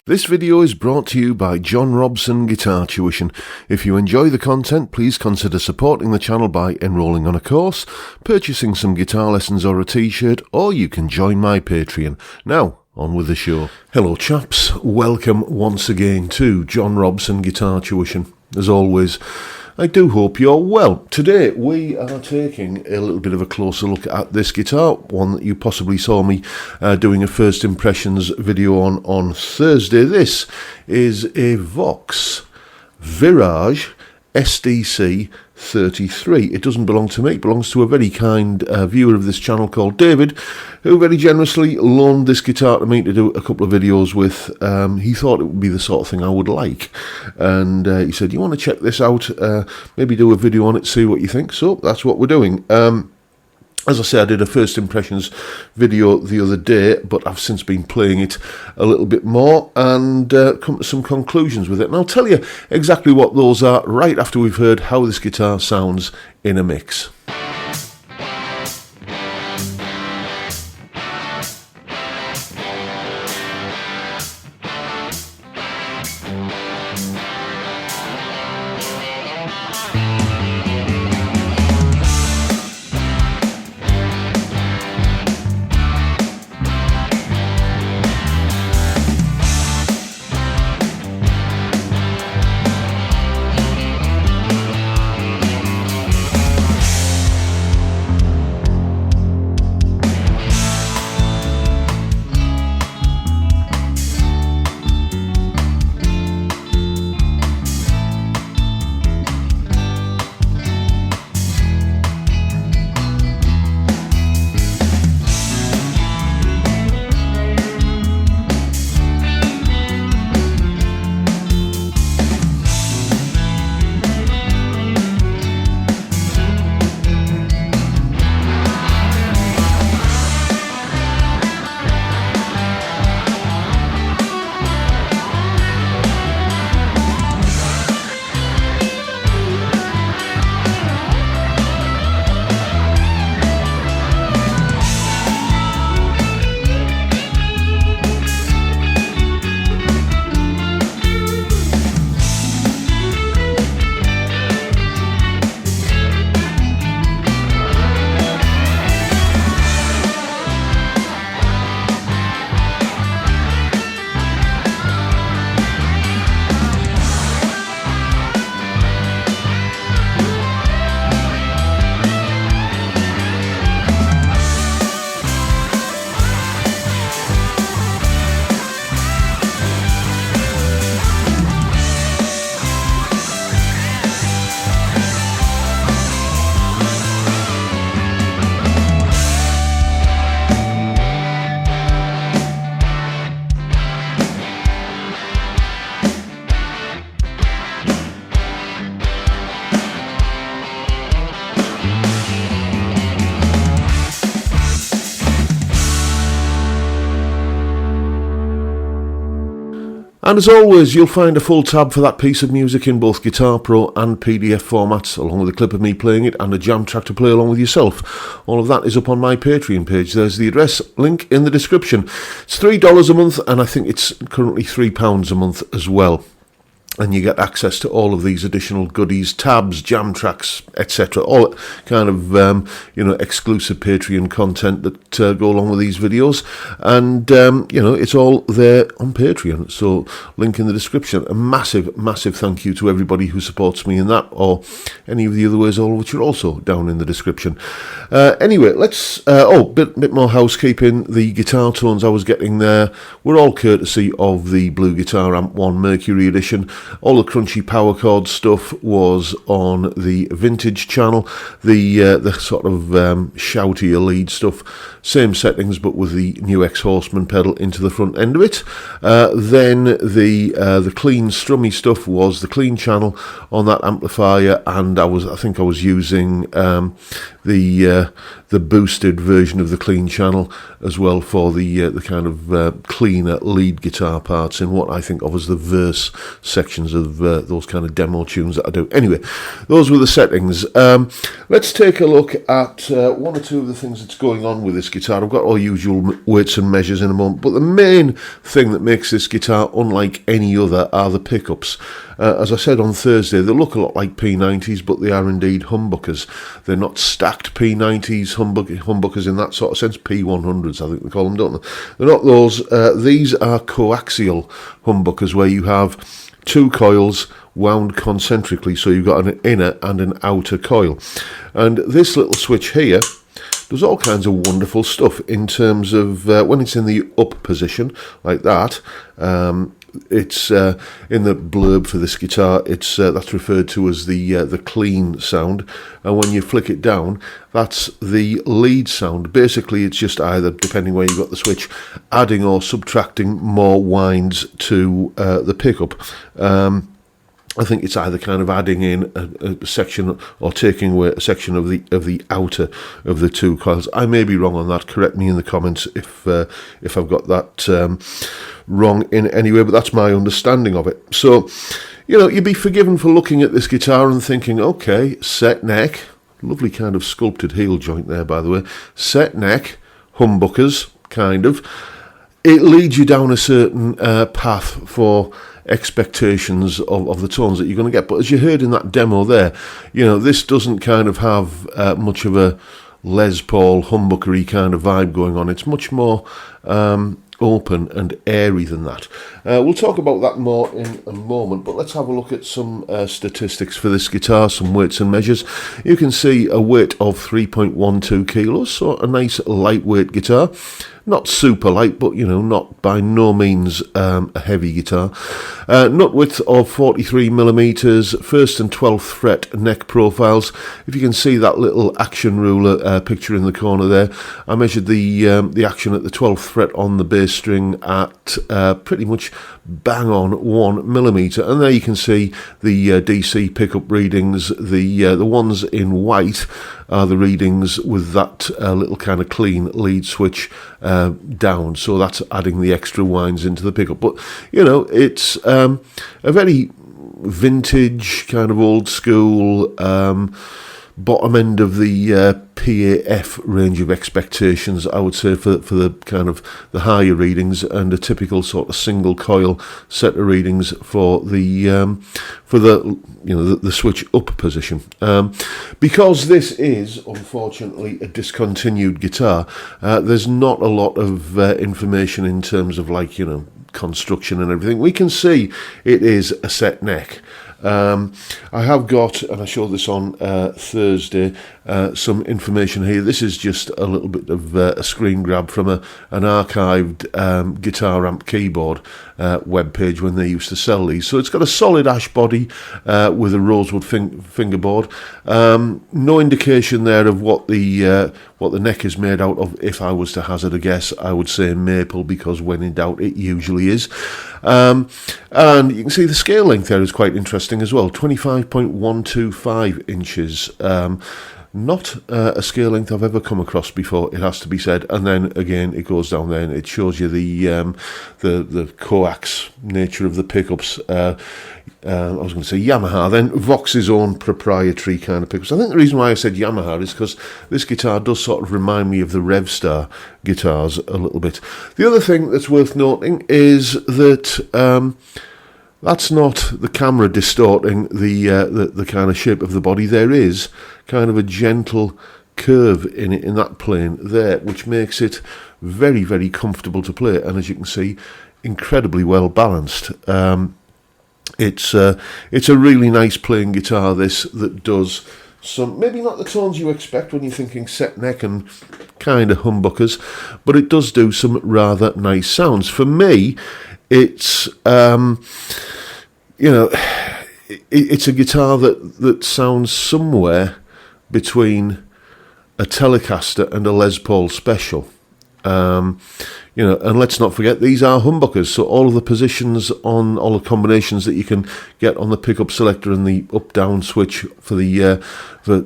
This video is brought to you by John Robson Guitar Tuition. If you enjoy the content, please consider supporting the channel by enrolling on a course, purchasing some guitar lessons or a t-shirt, or you can join my Patreon. Now, on with the show. Hello chaps, welcome once again to John Robson Guitar Tuition. As always, I do hope you're well. Today we are taking a little bit of a closer look at this guitar, one that you possibly saw me doing a first impressions video on Thursday. This is a Vox Virage SDC33. It doesn't belong to me, it belongs to a very kind viewer of this channel called David, who very generously loaned this guitar to me to do a couple of videos with. He thought it would be the sort of thing I would like, and he said, you want to check this out, maybe do a video on it, see what you think. So that's what we're doing. As I said, I did a first impressions video the other day, but I've since been playing it a little bit more and come to some conclusions with it. And I'll tell you exactly what those are right after we've heard how this guitar sounds in a mix. And as always, you'll find a full tab for that piece of music in both Guitar Pro and PDF formats, along with a clip of me playing it and a jam track to play along with yourself. All of that is up on my Patreon page. There's the address, link in the description. It's $3 a month, and I think it's currently £3 a month as well. And you get access to all of these additional goodies, tabs, jam tracks, etc. All kind of, exclusive Patreon content that go along with these videos. And, it's all there on Patreon. So, link in the description. A massive, massive thank you to everybody who supports me in that, or any of the other ways, all of which are also down in the description. Anyway, let's, bit more housekeeping. The guitar tones I was getting there were all courtesy of the Blue Guitar Amp 1 Mercury Edition. All the crunchy power chord stuff was on the Vintage channel. The sort of shoutier lead stuff, same settings but with the new X-Horseman pedal into the front end of it. Then the clean strummy stuff was the clean channel on that amplifier, and I think I was using the the boosted version of the clean channel as well for the kind of cleaner lead guitar parts in what I think of as the verse sections of those kind of demo tunes that I do. Anyway, those were the settings. Let's take a look at one or two of the things that's going on with this guitar. I've got all usual weights and measures in a moment, but the main thing that makes this guitar unlike any other are the pickups. As I said on Thursday, they look a lot like P90s, but they are indeed humbuckers. They're not stacked P90s, humbuckers in that sort of sense. P100s, I think they call them, don't they? They're not those. These are coaxial humbuckers, where you have two coils wound concentrically, so you've got an inner and an outer coil. And this little switch here does all kinds of wonderful stuff in terms of when it's in the up position, like that. It's in the blurb for this guitar. It's that's referred to as the clean sound, and when you flick it down, that's the lead sound. Basically, it's just either, depending where you got the switch, adding or subtracting more winds to the pickup. I think it's either kind of adding in a section or taking away a section of the outer of the two coils. I may be wrong on that. Correct me in the comments if I've got that wrong in any way, but that's my understanding of it. So, you'd be forgiven for looking at this guitar and thinking, okay, set neck, lovely kind of sculpted heel joint there, by the way, set neck, humbuckers, kind of. It leads you down a certain path for expectations of the tones that you're going to get. But as you heard in that demo there, this doesn't kind of have much of a Les Paul humbuckery kind of vibe going on. It's much more open and airy than that. We'll talk about that more in a moment, but let's have a look at some statistics for this guitar, some weights and measures. You can see a weight of 3.12 kilos, so a nice lightweight guitar. Not super light, but, not by no means a heavy guitar. Nut width of 43 millimeters, 1st and 12th fret neck profiles. If you can see that little action ruler picture in the corner there, I measured the action at the 12th fret on the bass string at pretty much bang on 1 millimeter. And there you can see the DC pickup readings. The ones in white are the readings with that little kind of clean lead switch down, so that's adding the extra winds into the pickup. But it's a very vintage kind of old school bottom end of the PAF range of expectations, I would say, for the kind of the higher readings, and a typical sort of single coil set of readings for the switch up position. Because this is unfortunately a discontinued guitar, there's not a lot of information in terms of construction and everything. We can see it is a set neck. I have got, and I showed this on Thursday, some information here. This is just a little bit of a screen grab from an archived guitar amp keyboard webpage when they used to sell these. So it's got a solid ash body with a rosewood fingerboard. No indication there of what the neck is made out of. If I was to hazard a guess, I would say maple, because when in doubt, it usually is. And you can see the scale length there is quite interesting as well, 25.125 inches. Not a scale length I've ever come across before, it has to be said. And then again, it goes down there and it shows you the coax nature of the pickups. I was going to say Yamaha, then Vox's own proprietary kind of pickups. I think the reason why I said Yamaha is because this guitar does sort of remind me of the Revstar guitars a little bit. The other thing that's worth noting is that that's not the camera distorting the kind of shape of the body. There is kind of a gentle curve in it, in that plane there, which makes it very, very comfortable to play, and as you can see, incredibly well balanced. It's a really nice playing guitar, this, that does some, maybe not the tones you expect when you're thinking set neck and kind of humbuckers, but it does do some rather nice sounds. For me, it's it's a guitar that sounds somewhere between a Telecaster and a Les Paul Special. And let's not forget, these are humbuckers, so all of the positions on all the combinations that you can get on the pickup selector and the up-down switch for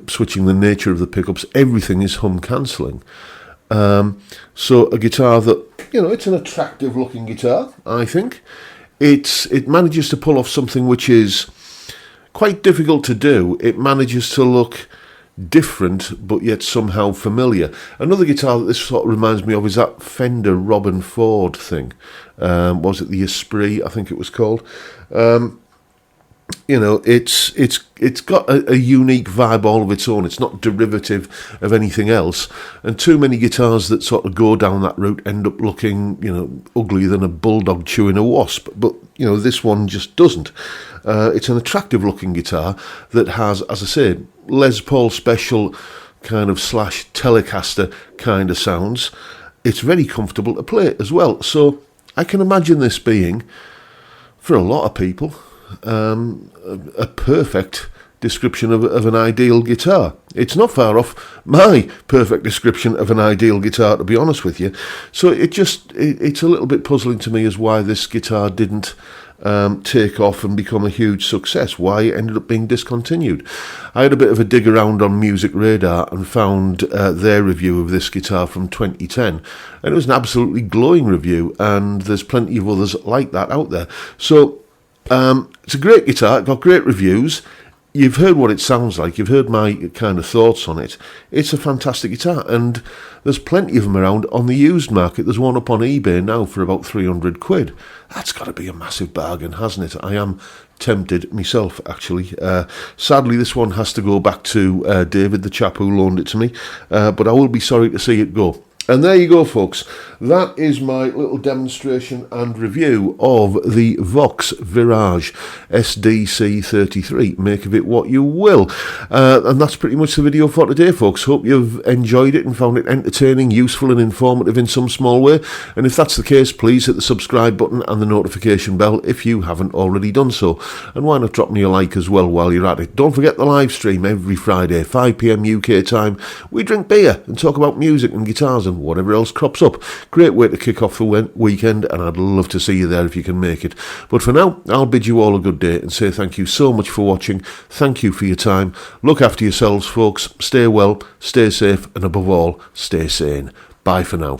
switching the nature of the pickups, everything is hum cancelling. So a guitar that, it's an attractive looking guitar, I think. It manages to pull off something which is quite difficult to do. It manages to look different but yet somehow familiar. Another guitar that this sort of reminds me of is that Fender Robin Ford thing. Was it the Esprit, I think it was called? It's got a unique vibe all of its own. It's not derivative of anything else, and too many guitars that sort of go down that route end up looking uglier than a bulldog chewing a wasp, but this one just doesn't. It's an attractive looking guitar that has, as I said, Les Paul special kind of / Telecaster kind of sounds. It's very comfortable to play as well, so I can imagine this being, for a lot of people, a perfect description of an ideal guitar. It's not far off my perfect description of an ideal guitar, to be honest with you. So it's a little bit puzzling to me as why this guitar didn't take off and become a huge success, why it ended up being discontinued. I had a bit of a dig around on Music Radar and found their review of this guitar from 2010, and it was an absolutely glowing review, and there's plenty of others like that out there. So it's a great guitar, it got great reviews. You've heard what it sounds like, you've heard my kind of thoughts on it. It's a fantastic guitar, and there's plenty of them around on the used market. There's one up on eBay now for about 300 quid. That's got to be a massive bargain, hasn't it? I am tempted myself, actually. Sadly, this one has to go back to David, the chap who loaned it to me, but I will be sorry to see it go. And there you go, folks. That is my little demonstration and review of the Vox Virage SDC33. Make of it what you will. And that's pretty much the video for today, folks. Hope you've enjoyed it and found it entertaining, useful and informative in some small way. And if that's the case, please hit the subscribe button and the notification bell if you haven't already done so. And why not drop me a like as well while you're at it. Don't forget the live stream every Friday, 5 p.m. UK time. We drink beer and talk about music and guitars and whatever else crops up. Great way to kick off the weekend, and I'd love to see you there if you can make it. But for now, I'll bid you all a good day and say thank you so much for watching. Thank you for your time. Look after yourselves, folks. Stay well, stay safe, and above all, stay sane. Bye for now.